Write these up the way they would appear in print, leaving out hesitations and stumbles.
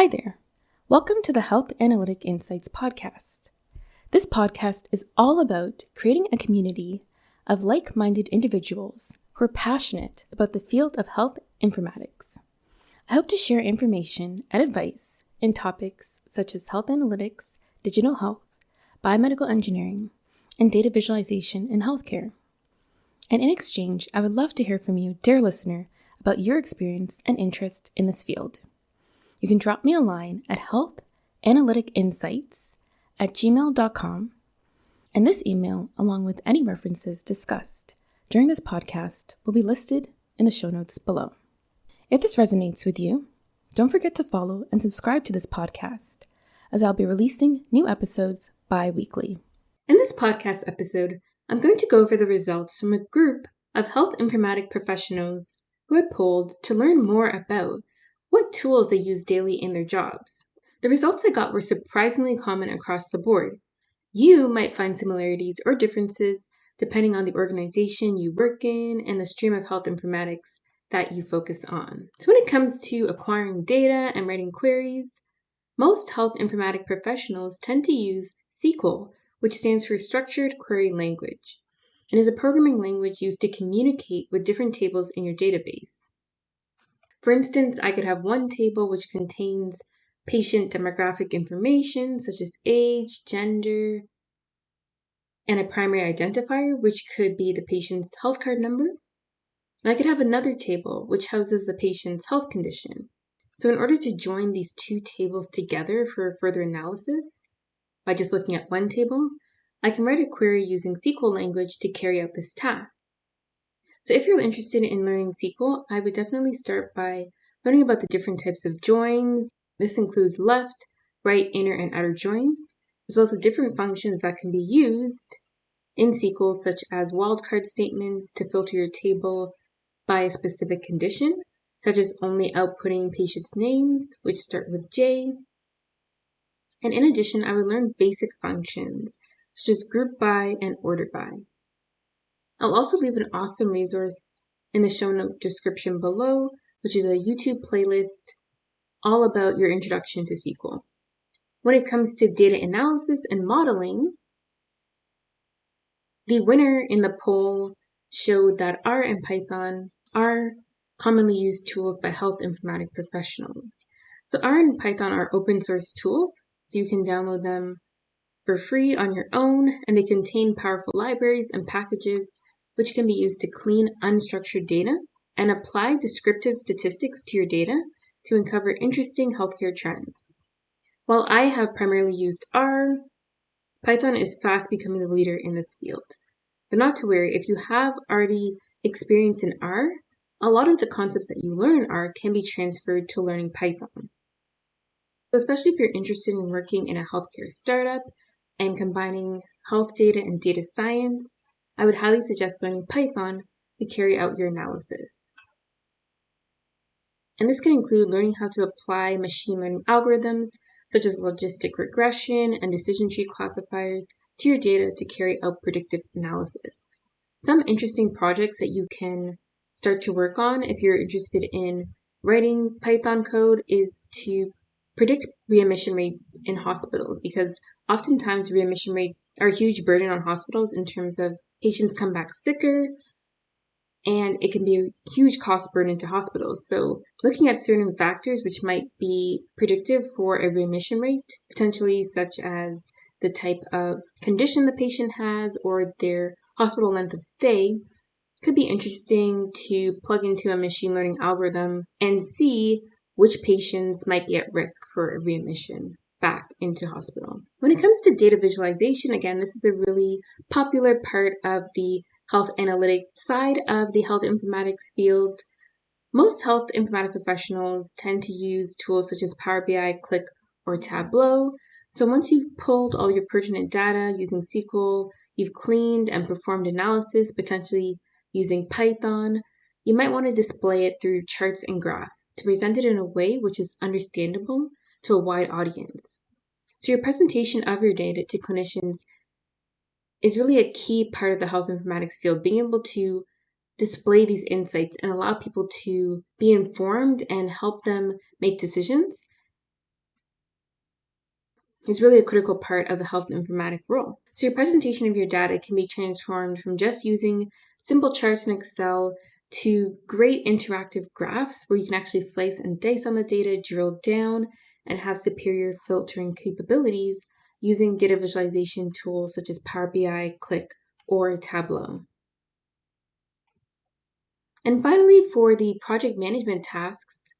Hi there. Welcome to the Health Analytic Insights podcast. This podcast is all about creating a community of like-minded individuals who are passionate about the field of health informatics. I hope to share information and advice in topics such as health analytics, digital health, biomedical engineering, and data visualization in healthcare. And in exchange, I would love to hear from you, dear listener, about your experience and interest in this field. You can drop me a line at healthanalyticinsights@gmail.com, and this email, along with any references discussed during this podcast, will be listed in the show notes below. If this resonates with you, don't forget to follow and subscribe to this podcast, as I'll be releasing new episodes bi-weekly. In this podcast episode, I'm going to go over the results from a group of health informatic professionals who I polled to learn more about what tools they use daily in their jobs. The results I got were surprisingly common across the board. You might find similarities or differences depending on the organization you work in and the stream of health informatics that you focus on. So when it comes to acquiring data and writing queries, most health informatic professionals tend to use SQL, which stands for Structured Query Language, and is a programming language used to communicate with different tables in your database. For instance, I could have one table which contains patient demographic information such as age, gender, and a primary identifier, which could be the patient's health card number. And I could have another table which houses the patient's health condition. So in order to join these two tables together for further analysis, by just looking at one table, I can write a query using SQL language to carry out this task. So if you're interested in learning SQL, I would definitely start by learning about the different types of joins. This includes left, right, inner, and outer joins, as well as the different functions that can be used in SQL, such as wildcard statements to filter your table by a specific condition, such as only outputting patients' names, which start with J. And in addition, I would learn basic functions, such as group by and order by. I'll also leave an awesome resource in the show note description below, which is a YouTube playlist all about your introduction to SQL. When it comes to data analysis and modeling, the winner in the poll showed that R and Python are commonly used tools by health informatic professionals. So R and Python are open source tools, so you can download them for free on your own, and they contain powerful libraries and packages which can be used to clean unstructured data and apply descriptive statistics to your data to uncover interesting healthcare trends. While I have primarily used R, Python is fast becoming the leader in this field. But not to worry, if you have already experience in R, a lot of the concepts that you learn in R can be transferred to learning Python. So especially if you're interested in working in a healthcare startup and combining health data and data science, I would highly suggest learning Python to carry out your analysis. And this can include learning how to apply machine learning algorithms, such as logistic regression and decision tree classifiers, to your data to carry out predictive analysis. Some interesting projects that you can start to work on if you're interested in writing Python code is to predict readmission rates in hospitals, because oftentimes readmission rates are a huge burden on hospitals in terms of patients come back sicker, and it can be a huge cost burden to hospitals. So looking at certain factors which might be predictive for a readmission rate, potentially such as the type of condition the patient has or their hospital length of stay, could be interesting to plug into a machine learning algorithm and see which patients might be at risk for a readmission back into hospital. When it comes to data visualization, again, this is a really popular part of the health analytic side of the health informatics field. Most health informatic professionals tend to use tools such as Power BI, Click, or Tableau. So once you've pulled all your pertinent data using SQL, you've cleaned and performed analysis, potentially using Python, you might want to display it through charts and graphs to present it in a way which is understandable to a wide audience. So your presentation of your data to clinicians is really a key part of the health informatics field, being able to display these insights and allow people to be informed and help them make decisions is really a critical part of the health informatic role. So your presentation of your data can be transformed from just using simple charts in Excel to great interactive graphs where you can actually slice and dice on the data, drill down, and have superior filtering capabilities using data visualization tools such as Power BI, Click, or Tableau. And finally, for the project management tasks,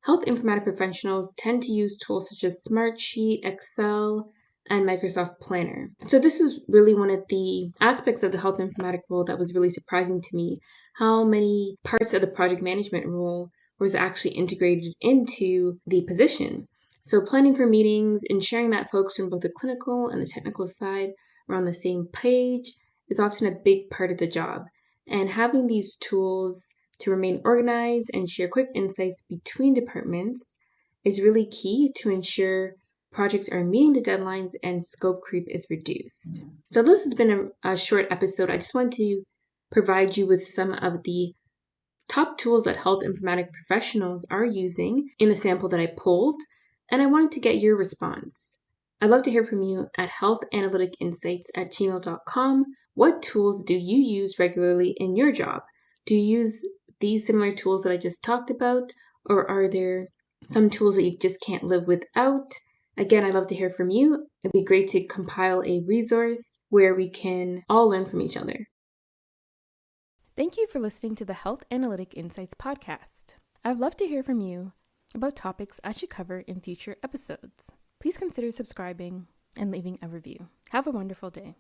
health informatic professionals tend to use tools such as Smartsheet, Excel, and Microsoft Planner. So this is really one of the aspects of the health informatic role that was really surprising to me, how many parts of the project management role was actually integrated into the position. So planning for meetings, ensuring that folks from both the clinical and the technical side are on the same page is often a big part of the job. And having these tools to remain organized and share quick insights between departments is really key to ensure projects are meeting the deadlines and scope creep is reduced. So this has been a short episode. I just want to provide you with some of the top tools that health informatic professionals are using in the sample that I pulled, and I wanted to get your response. I'd love to hear from you at healthanalyticinsights@gmail.com. What tools do you use regularly in your job? Do you use these similar tools that I just talked about, or are there some tools that you just can't live without? Again, I'd love to hear from you. It'd be great to compile a resource where we can all learn from each other. Thank you for listening to the Health Analytic Insights podcast. I'd love to hear from you about topics I should cover in future episodes. Please consider subscribing and leaving a review. Have a wonderful day.